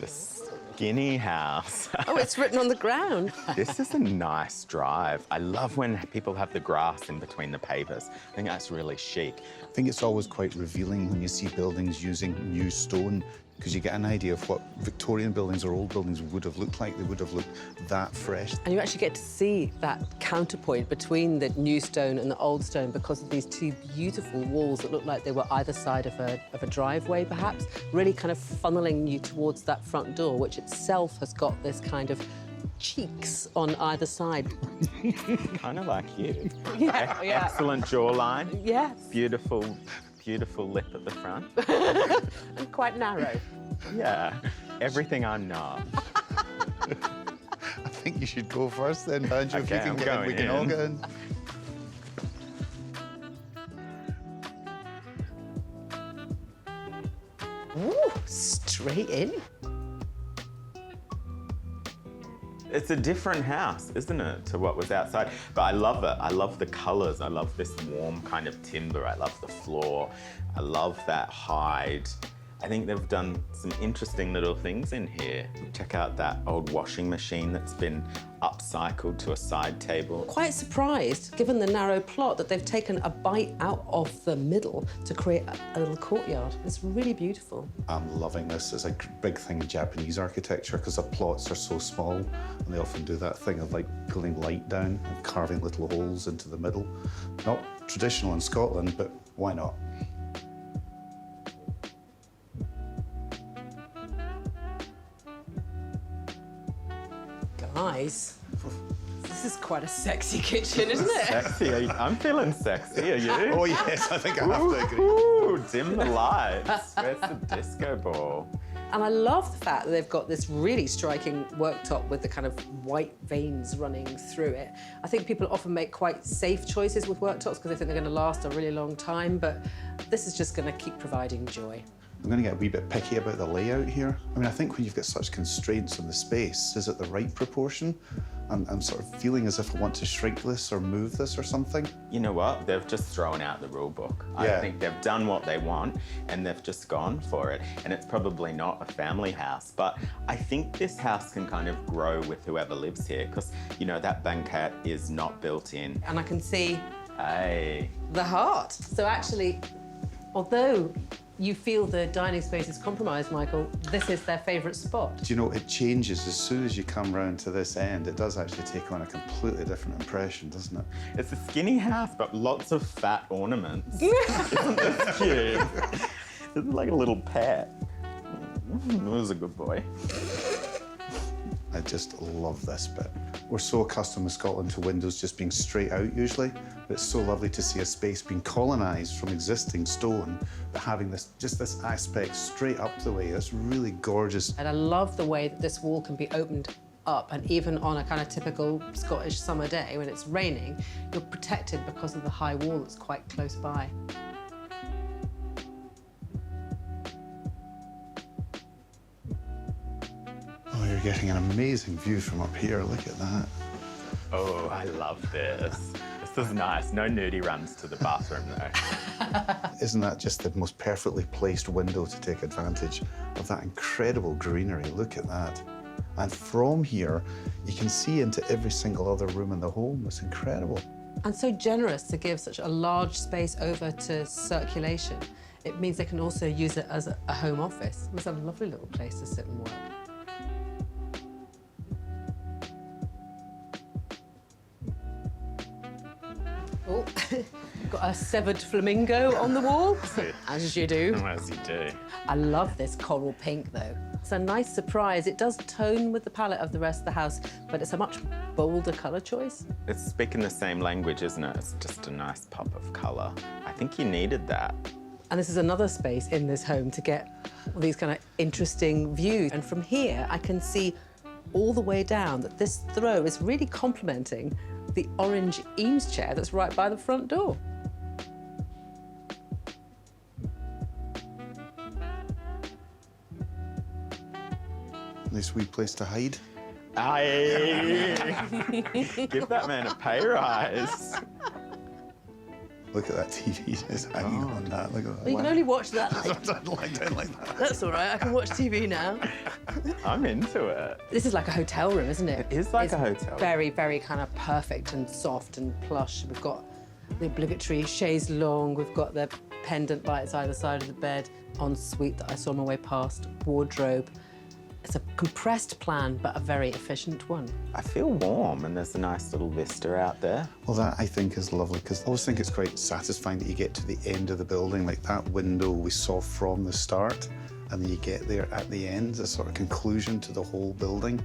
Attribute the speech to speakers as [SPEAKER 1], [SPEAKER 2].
[SPEAKER 1] The skinny house.
[SPEAKER 2] Oh, it's written on the ground.
[SPEAKER 1] This is a nice drive. I love when people have the grass in between the pavers. I think that's really chic.
[SPEAKER 3] I think it's always quite revealing when you see buildings using new stone, because you get an idea of what Victorian buildings or old buildings would have looked like. They would have looked that fresh.
[SPEAKER 2] And you actually get to see that counterpoint between the new stone and the old stone because of these two beautiful walls that look like they were either side of a driveway, perhaps, really kind of funneling you towards that front door, which itself has got this kind of cheeks on either side.
[SPEAKER 1] Kind of like you.
[SPEAKER 2] Yeah, yeah.
[SPEAKER 1] Excellent jawline.
[SPEAKER 2] Yes.
[SPEAKER 1] Beautiful, beautiful lip at the front.
[SPEAKER 2] And quite narrow.
[SPEAKER 1] Yeah, everything I'm not.
[SPEAKER 3] I think you should go first then, Banjo.
[SPEAKER 1] Okay,
[SPEAKER 3] if you can
[SPEAKER 1] I'm
[SPEAKER 3] get in,
[SPEAKER 1] going
[SPEAKER 3] we can all
[SPEAKER 1] in.
[SPEAKER 3] get in.
[SPEAKER 2] Ooh, straight in.
[SPEAKER 1] It's a different house, isn't it, to what was outside? But I love it. I love the colours. I love this warm kind of timber. I love the floor. I love that hide. I think they've done some interesting little things in here. Check out that old washing machine that's been upcycled to a side table.
[SPEAKER 2] Quite surprised, given the narrow plot, that they've taken a bite out of the middle to create a little courtyard. It's really beautiful.
[SPEAKER 3] I'm loving this. It's a big thing in Japanese architecture because the plots are so small, and they often do that thing of like pulling light down and carving little holes into the middle. Not traditional in Scotland, but why not?
[SPEAKER 2] Guys, this is quite a sexy kitchen, isn't it?
[SPEAKER 1] Sexy. I'm feeling sexy. Are you?
[SPEAKER 3] Oh, yes, I think I have to agree.
[SPEAKER 1] Ooh, dim the lights. Where's the disco ball?
[SPEAKER 2] And I love the fact that they've got this really striking worktop with the kind of white veins running through it. I think people often make quite safe choices with worktops because they think they're going to last a really long time, but this is just going to keep providing joy.
[SPEAKER 3] I'm going to get a wee bit picky about the layout here. I mean, I think when you've got such constraints on the space, is it the right proportion? I'm sort of feeling as if I want to shrink this or move this or something.
[SPEAKER 1] You know what? They've just thrown out the rule book.
[SPEAKER 3] Yeah.
[SPEAKER 1] I think they've done what they want and they've just gone for it. And it's probably not a family house, but I think this house can kind of grow with whoever lives here because, you know, that banquette is not built in.
[SPEAKER 2] And I can see
[SPEAKER 1] Hey.
[SPEAKER 2] the heart. So actually, although you feel the dining space is compromised, Michael, this is their favourite spot.
[SPEAKER 3] Do you know, it changes as soon as you come round to this end. It does actually take on a completely different impression, doesn't it?
[SPEAKER 1] It's a skinny house, but lots of fat ornaments. Isn't this cute? It's like a little pet. It was a good boy.
[SPEAKER 3] I just love this bit. We're so accustomed in Scotland to windows just being straight out usually, but it's so lovely to see a space being colonised from existing stone, but having this this aspect straight up the way. It's really gorgeous.
[SPEAKER 2] And I love the way that this wall can be opened up, and even on a kind of typical Scottish summer day when it's raining, you're protected because of the high wall that's quite close by.
[SPEAKER 3] Oh, you're getting an amazing view from up here. Look at that.
[SPEAKER 1] Oh, I love this. This is nice. No nudie runs to the bathroom, though.
[SPEAKER 3] Isn't that just the most perfectly placed window to take advantage of that incredible greenery? Look at that. And from here, you can see into every single other room in the home. It's incredible.
[SPEAKER 2] And so generous to give such a large space over to circulation. It means they can also use it as a home office. It's a lovely little place to sit and work. Oh, got a severed flamingo on the wall, as you do.
[SPEAKER 1] As you do.
[SPEAKER 2] I love this coral pink, though. It's a nice surprise. It does tone with the palette of the rest of the house, but it's a much bolder colour choice.
[SPEAKER 1] It's speaking the same language, isn't it? It's just a nice pop of colour. I think you needed that.
[SPEAKER 2] And this is another space in this home to get all these kind of interesting views. And from here, I can see all the way down that this throw is really complementing the orange Eames chair that's right by the front door.
[SPEAKER 3] Nice wee place to hide.
[SPEAKER 1] Aye. Give that man a pay rise.
[SPEAKER 3] Look at that TV just hanging on that. Look at that.
[SPEAKER 2] Well, you can only watch that.
[SPEAKER 3] I don't like that.
[SPEAKER 2] That's all right. I can watch TV now.
[SPEAKER 1] I'm into it.
[SPEAKER 2] This is like a hotel room, isn't it?
[SPEAKER 1] It is like
[SPEAKER 2] It's
[SPEAKER 1] a hotel.
[SPEAKER 2] Very, very kind of perfect and soft and plush. We've got the obligatory chaise longue. We've got the pendant lights either side of the bed. Ensuite that I saw on my way past. Wardrobe. It's a compressed plan, but a very efficient one.
[SPEAKER 1] I feel warm and there's a nice little vista out there.
[SPEAKER 3] Well, that I think is lovely because I always think it's quite satisfying that you get to the end of the building, like that window we saw from the start, and then you get there at the end, a sort of conclusion to the whole building.